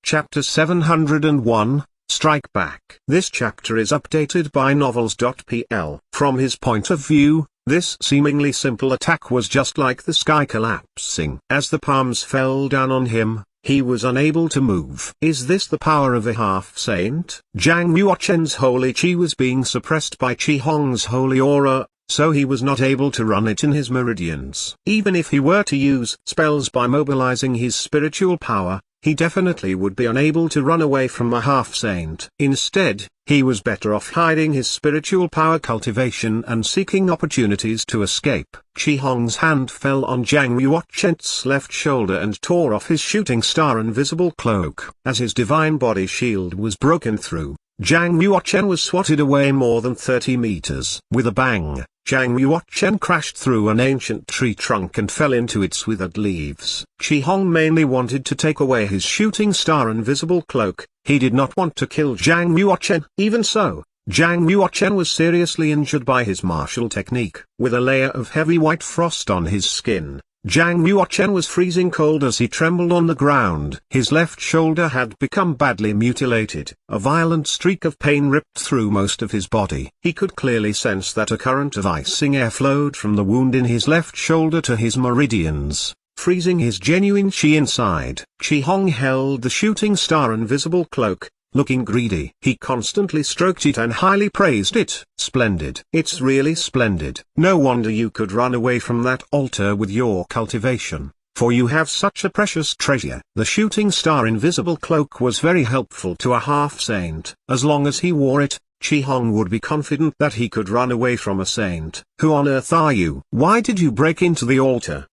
Chapter 701, Strike Back. This chapter is updated by Novels.pl. From his point of view, this seemingly simple attack was just like the sky collapsing. As the palms fell down on him, he was unable to move. Is this the power of a half-saint? Zhang Yuochen's holy chi was being suppressed by Qi Hong's holy aura, so he was not able to run it in his meridians. Even if he were to use spells by mobilizing his spiritual power, he definitely would be unable to run away from a half-saint. Instead, he was better off hiding his spiritual power cultivation and seeking opportunities to escape. Qi Hong's hand fell on Zhang Yuochen's left shoulder and tore off his shooting star invisible cloak. As his divine body shield was broken through, Zhang Yuochen was swatted away more than 30 meters. With a bang, Zhang Yuochen crashed through an ancient tree trunk and fell into its withered leaves. Qi Hong mainly wanted to take away his shooting star invisible cloak. He did not want to kill Zhang Yuochen. Even so, Zhang Yuochen was seriously injured by his martial technique. With a layer of heavy white frost on his skin, Zhang Yuochen was freezing cold as he trembled on the ground. His left shoulder had become badly mutilated. A violent streak of pain ripped through most of his body. He could clearly sense that a current of icing air flowed from the wound in his left shoulder to his meridians, freezing his genuine chi inside. Qi Hong held the shooting star invisible cloak, looking greedy. He constantly stroked it and highly praised it. Splendid. It's really splendid. No wonder you could run away from that altar with your cultivation, for you have such a precious treasure. The shooting star invisible cloak was very helpful to a half-saint. As long as he wore it, Qi Hong would be confident that he could run away from a saint. Who on earth are you? Why did you break into the altar?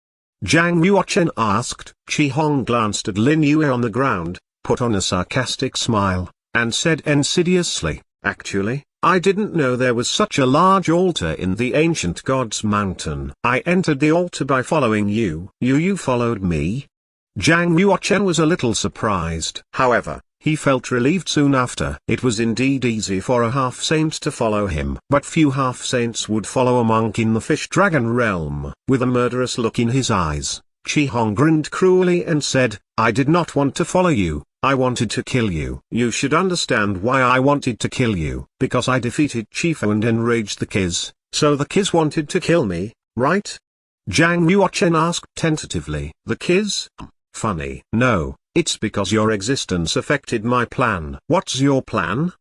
Zhang Yuochen asked. Qi Hong glanced at Lin Yue on the ground, put on a sarcastic smile, and said insidiously, "Actually, I didn't know there was such a large altar in the ancient god's mountain. I entered the altar by following you." You followed me?" Zhang Yuochen was a little surprised. However, he felt relieved soon after. It was indeed easy for a half-saint to follow him. But few half-saints would follow a monk in the fish-dragon realm. With a murderous look in his eyes, Qi Hong grinned cruelly and said, "I did not want to follow you. I wanted to kill you." "You should understand why I wanted to kill you. Because I defeated Chifu and enraged the Kiz, so the Kiz wanted to kill me, right?" Zhang Yuochen asked tentatively. "The Kiz? Funny. No, it's because your existence affected my plan." "What's your plan?"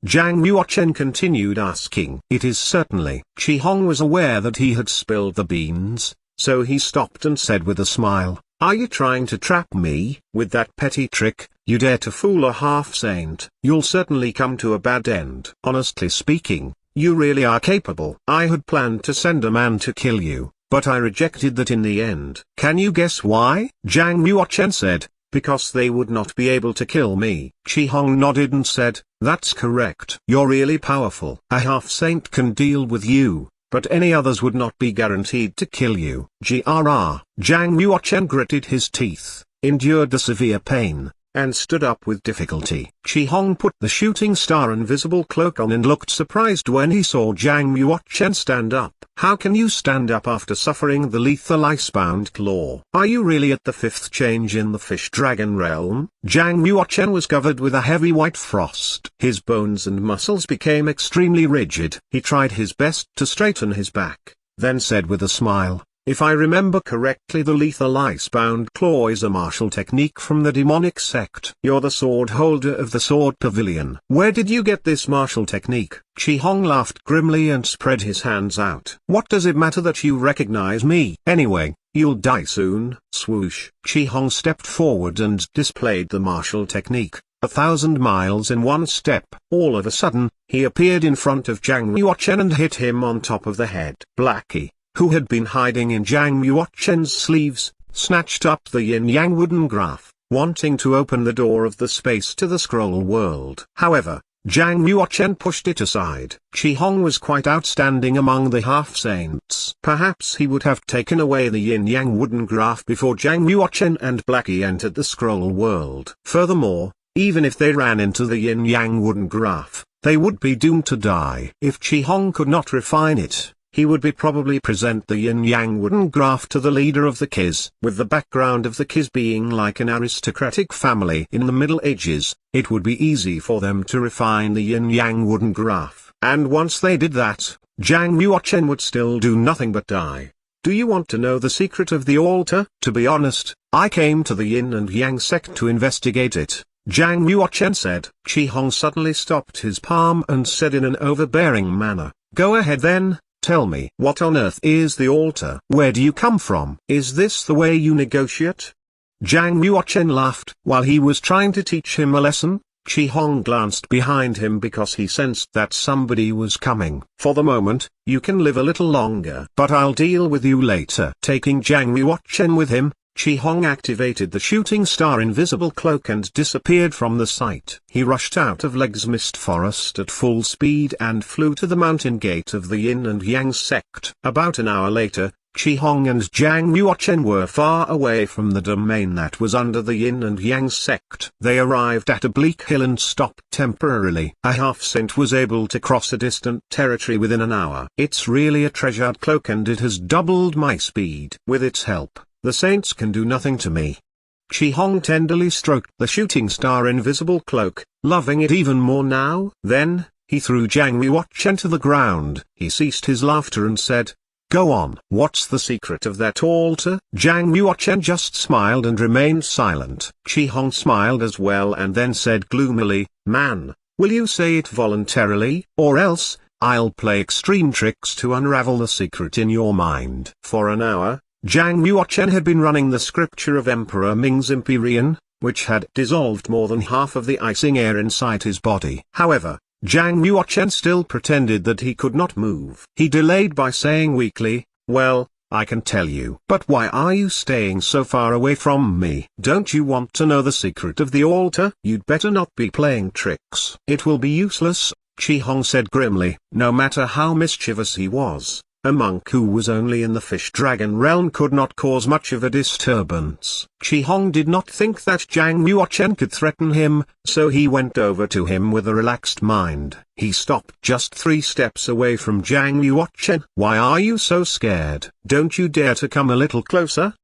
Zhang Yuochen continued asking. "It is certainly." Qi Hong was aware that he had spilled the beans, so he stopped and said with a smile, "Are you trying to trap me? With that petty trick, you dare to fool a half-saint? You'll certainly come to a bad end. Honestly speaking, you really are capable. I had planned to send a man to kill you, but I rejected that in the end." "Can you guess why?" Zhang Yuochen said. "Because they would not be able to kill me." Qi Hong nodded and said, "That's correct. You're really powerful. A half-saint can deal with you, but any others would not be guaranteed to kill you." Zhang Yuochen gritted his teeth, endured the severe pain, and stood up with difficulty. Qi Hong put the shooting star invisible cloak on and looked surprised when he saw Zhang Yuochen stand up. "How can you stand up after suffering the lethal icebound claw? Are you really at the fifth change in the fish-dragon realm?" Zhang Yuochen was covered with a heavy white frost. His bones and muscles became extremely rigid. He tried his best to straighten his back, then said with a smile, "If I remember correctly, the lethal icebound claw is a martial technique from the demonic sect. You're the sword holder of the sword pavilion. Where did you get this martial technique?" Qi Hong laughed grimly and spread his hands out. "What does it matter that you recognize me? Anyway, you'll die soon." Swoosh. Qi Hong stepped forward and displayed the martial technique, 1,000 miles in one step. All of a sudden, he appeared in front of Zhang Yuochen and hit him on top of the head. Blackie, who had been hiding in Zhang Yuochen's sleeves, snatched up the yin-yang wooden graph, wanting to open the door of the space to the scroll world. However, Zhang Yuochen pushed it aside. Qi Hong was quite outstanding among the half-saints. Perhaps he would have taken away the yin-yang wooden graph before Zhang Yuochen and Blackie entered the scroll world. Furthermore, even if they ran into the yin-yang wooden graph, they would be doomed to die. If Qi Hong could not refine it, he would be probably present the yin-yang wooden graph to the leader of the Kiz. With the background of the Kiz being like an aristocratic family in the Middle Ages, it would be easy for them to refine the yin-yang wooden graph. And once they did that, Zhang Yuochen would still do nothing but die. Do you want to know the secret of the altar? To be honest, I came to the yin and yang sect to investigate it, Zhang Yuochen said. Qi Hong suddenly stopped his palm and said in an overbearing manner, "Go ahead then, tell me. What on earth is the altar? Where do you come from? Is this the way you negotiate?" Zhang Yuochen laughed. While he was trying to teach him a lesson, Qi Hong glanced behind him because he sensed that somebody was coming. "For the moment, you can live a little longer, but I'll deal with you later." Taking Zhang Yuochen with him, Qi Hong activated the shooting star invisible cloak and disappeared from the sight. He rushed out of Leg's mist forest at full speed and flew to the mountain gate of the yin and yang sect. About an hour later, Qi Hong and Zhang Yuochen were far away from the domain that was under the yin and yang sect. They arrived at a bleak hill and stopped temporarily. A half-saint was able to cross a distant territory within an hour. "It's really a treasured cloak and it has doubled my speed. With its help, the saints can do nothing to me." Qi Hong tenderly stroked the shooting star invisible cloak, loving it even more now. Then, he threw Zhang Yuochen to the ground. He ceased his laughter and said, "Go on. What's the secret of that altar?" Zhang Yuochen just smiled and remained silent. Qi Hong smiled as well and then said gloomily, "Man, will you say it voluntarily, or else, I'll play extreme tricks to unravel the secret in your mind." For an hour, Zhang Yuochen had been running the scripture of Emperor Ming's Empyrean, which had dissolved more than half of the icing air inside his body. However, Zhang Yuochen still pretended that he could not move. He delayed by saying weakly, "Well, I can tell you. But why are you staying so far away from me? Don't you want to know the secret of the altar? You'd better not be playing tricks." "It will be useless," Qi Hong said grimly. No matter how mischievous he was, a monk who was only in the fish-dragon realm could not cause much of a disturbance. Qi Hong did not think that Zhang Yuochen could threaten him, so he went over to him with a relaxed mind. He stopped just 3 steps away from Zhang Yuochen. "Why are you so scared? Don't you dare to come a little closer?"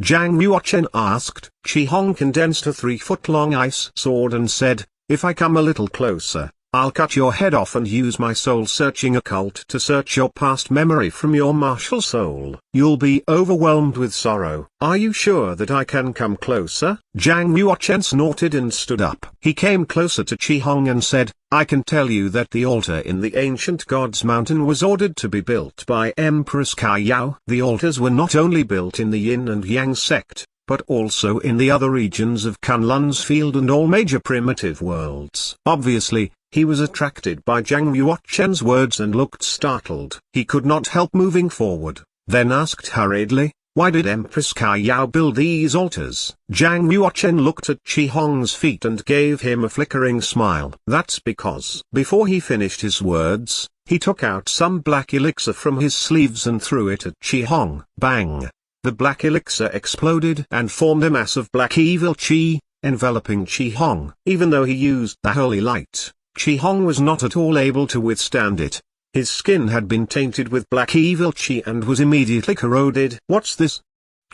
Zhang Yuochen asked. Qi Hong condensed a 3-foot-long ice sword and said, "If I come a little closer, I'll cut your head off and use my soul-searching occult to search your past memory from your martial soul. You'll be overwhelmed with sorrow." "Are you sure that I can come closer?" Zhang Yuochen snorted and stood up. He came closer to Qi Hong and said, "I can tell you that the altar in the ancient God's Mountain was ordered to be built by Empress Kaiyao. The altars were not only built in the yin and yang sect, but also in the other regions of Kunlun's field and all major primitive worlds." Obviously, he was attracted by Zhang Yuochen's words and looked startled. He could not help moving forward, then asked hurriedly, "Why did Empress Kaiyao build these altars?" Zhang Yuochen looked at Qi Hong's feet and gave him a flickering smile. "That's because." Before he finished his words, he took out some black elixir from his sleeves and threw it at Qi Hong. Bang! The black elixir exploded and formed a mass of black evil qi, enveloping Qi Hong. Even though he used the holy light, Qi Hong was not at all able to withstand it. His skin had been tainted with black evil qi and was immediately corroded. "What's this?"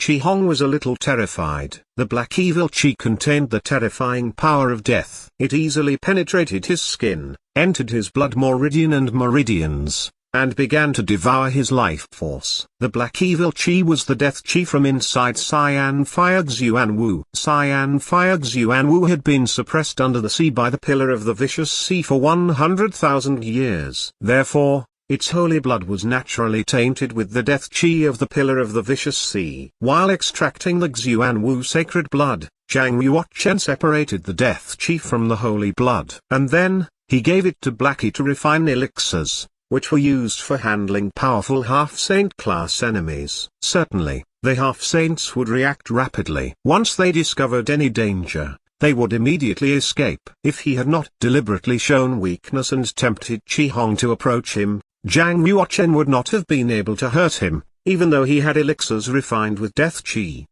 Qi Hong was a little terrified. The black evil qi contained the terrifying power of death. It easily penetrated his skin, entered his blood meridian and meridians, and began to devour his life force. The black evil qi was the death qi from inside Cyan Fire Xuanwu. Cyan Fire Xuanwu had been suppressed under the sea by the Pillar of the Vicious Sea for 100,000 years. Therefore, its holy blood was naturally tainted with the death qi of the Pillar of the Vicious Sea. While extracting the Xuanwu sacred blood, Zhang Yuochen separated the death qi from the holy blood. And then, he gave it to Blackie to refine elixirs, which were used for handling powerful half-saint class enemies. Certainly, the half-saints would react rapidly. Once they discovered any danger, they would immediately escape. If he had not deliberately shown weakness and tempted Qi Hong to approach him, Zhang Yuochen would not have been able to hurt him, even though he had elixirs refined with death qi.